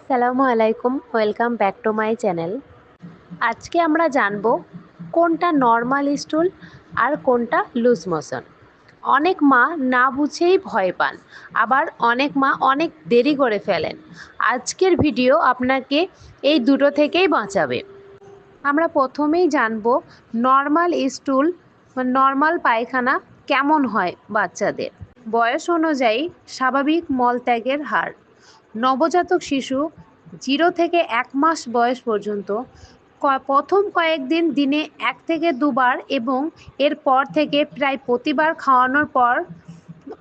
আসসালামু আলাইকুম, welcome back to my channel. আজকে আমরা জানব কোনটা নর্মাল স্টুল আর কোনটা লুজ মোশন। অনেক মা না বুঝেই ভয় পান, আবার অনেক মা অনেক দেরি করে ফেলেন। আজকের ভিডিও আপনাকে এই দুটো থেকেই বাঁচাবে। আমরা প্রথমেই জানব নর্মাল স্টুল বা নর্মাল পায়খানা কেমন হয় বাচ্চাদের। বয়স অনুযায়ী স্বাভাবিক মলত্যাগের হার। নবজাতক শিশু 0 থেকে 1 মাস বয়স পর্যন্ত প্রথম কয়েকদিন দিনে 1 থেকে 2 বার এবং এরপর থেকে প্রায় প্রতিবার খাওয়ানোর পর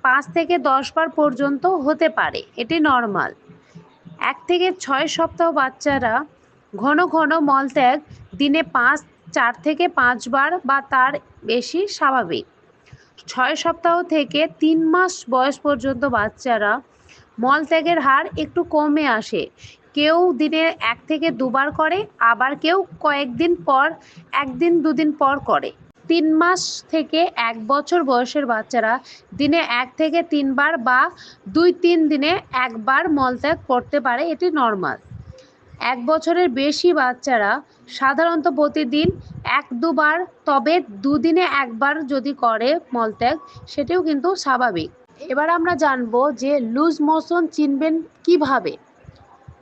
5 থেকে 10 বার পর্যন্ত হতে পারে, এটি নর্মাল। 1 থেকে 6 সপ্তাহ বাচ্চারা ঘন ঘন মলত্যাগ দিনে 4 থেকে 5 বার বা তার বেশি স্বাভাবিক। 6 সপ্তাহ থেকে 3 মাস বয়স পর্যন্ত বাচ্চারা মলত্যাগের হার একটু কমে আসে। কেউ দিনে 1 থেকে 2 বার করে, আবার কেউ কয়েকদিন পর 1 দিন 2 দিন পর করে। 3 মাস থেকে 1 বছর বয়সের বাচ্চারা দিনে 1 থেকে 3 বার বা 2-3 দিনে 1 বার মলত্যাগ করতে পারে, এটি নর্মাল। 1 বছরের বেশি বাচ্চারা সাধারণত প্রতিদিন 1-2 বার, তবে 2 দিনে 1 বার যদি করে মলত্যাগ, সেটিও কিন্তু স্বাভাবিক। এবার আমরা জানবো যে লুজ মোশন চিনবেন কিভাবে।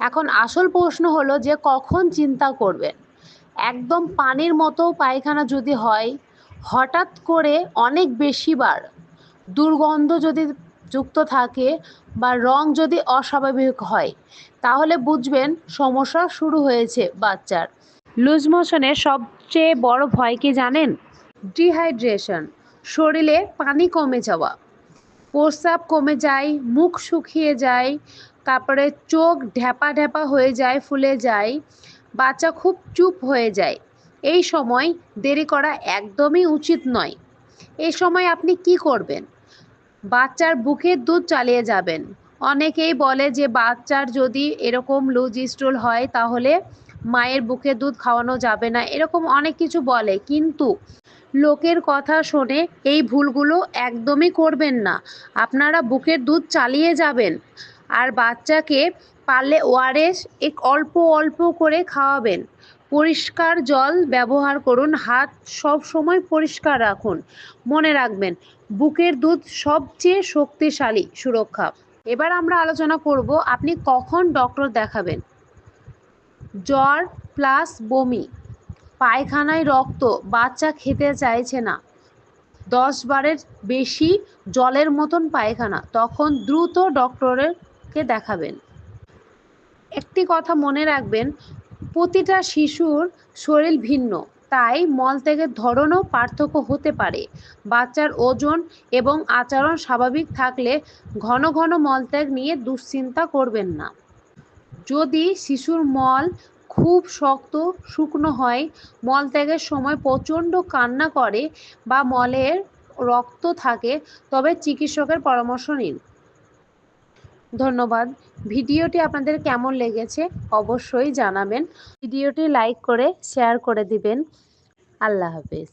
এখন আসল প্রশ্ন হলো যে কখন চিন্তা করবেন। একদম পানির মতো পায়খানা যদি হয়, হঠাৎ করে অনেক বেশিবার, দুর্গন্ধ যদি যুক্ত থাকে বা রং যদি অস্বাভাবিক হয়, তাহলে বুঝবেন সমস্যা শুরু হয়েছে বাচ্চার। লুজ মোশনের সবচেয়ে বড় ভয় কি জানেন? ডিহাইড্রেশন, শরীরে পানি কমে যাওয়া, প্রস্রাব কমে যায়, মুখ শুকিয়ে যায়, তারপরে চোখ ঢ্যাপা ঢ্যাপা হয়ে যায়, ফুলে যায়, বাচ্চা খুব চুপ হয়ে যায়। এই সময় দেরি করা একদমই উচিত নয়। এই সময় আপনি কি করবেন? বাচ্চার বুকের দুধ চালিয়ে যাবেন। অনেকেই বলে যে বাচ্চার যদি এরকম লুজ স্টুল হয় তাহলে মায়ের বুকের দুধ খাওয়ানো যাবে না, এরকম অনেক কিছু বলে, কিন্তু লোকের কথা শুনে এই ভুলগুলো একদমই করবেন না। আপনারা বুকের দুধ চালিয়ে যাবেন, আর বাচ্চাকে পারলে ওআরএস অল্প অল্প করে খাওয়াবেন। পরিষ্কার জল ব্যবহার করুন, হাত সব সময় পরিষ্কার রাখুন। মনে রাখবেন, বুকের দুধ সবচেয়ে শক্তিশালী সুরক্ষা। এবার আমরা আলোচনা করব আপনি কখন ডক্টর দেখাবেন। জ্বর প্লাস বমি, পায়খানায় রক্ত, বাচ্চা খেতে চাইছে না, 10 বারের বেশি জলের মতন পায়খানা, তখন দ্রুত ডক্টরকে দেখাবেন। একটি কথা মনে রাখবেন, প্রতিটা শিশুর শরীর ভিন্ন, তাই মলত্যাগের ধরনও পার্থক্য হতে পারে। বাচ্চার ওজন এবং আচরণ স্বাভাবিক থাকলে ঘন ঘন মলত্যাগ নিয়ে দুশ্চিন্তা করবেন না। যদি শিশুর মল খুব শক্ত শুকনো হয়, মলত্যাগের সময় প্রচণ্ড কান্না করে বা মলের রক্ত থাকে, তবে চিকিৎসকের পরামর্শ নিন। ধন্যবাদ। ভিডিওটি আপনাদের কেমন লেগেছে অবশ্যই জানাবেন। ভিডিওটি লাইক করে শেয়ার করে দিবেন। আল্লাহ হাফেজ।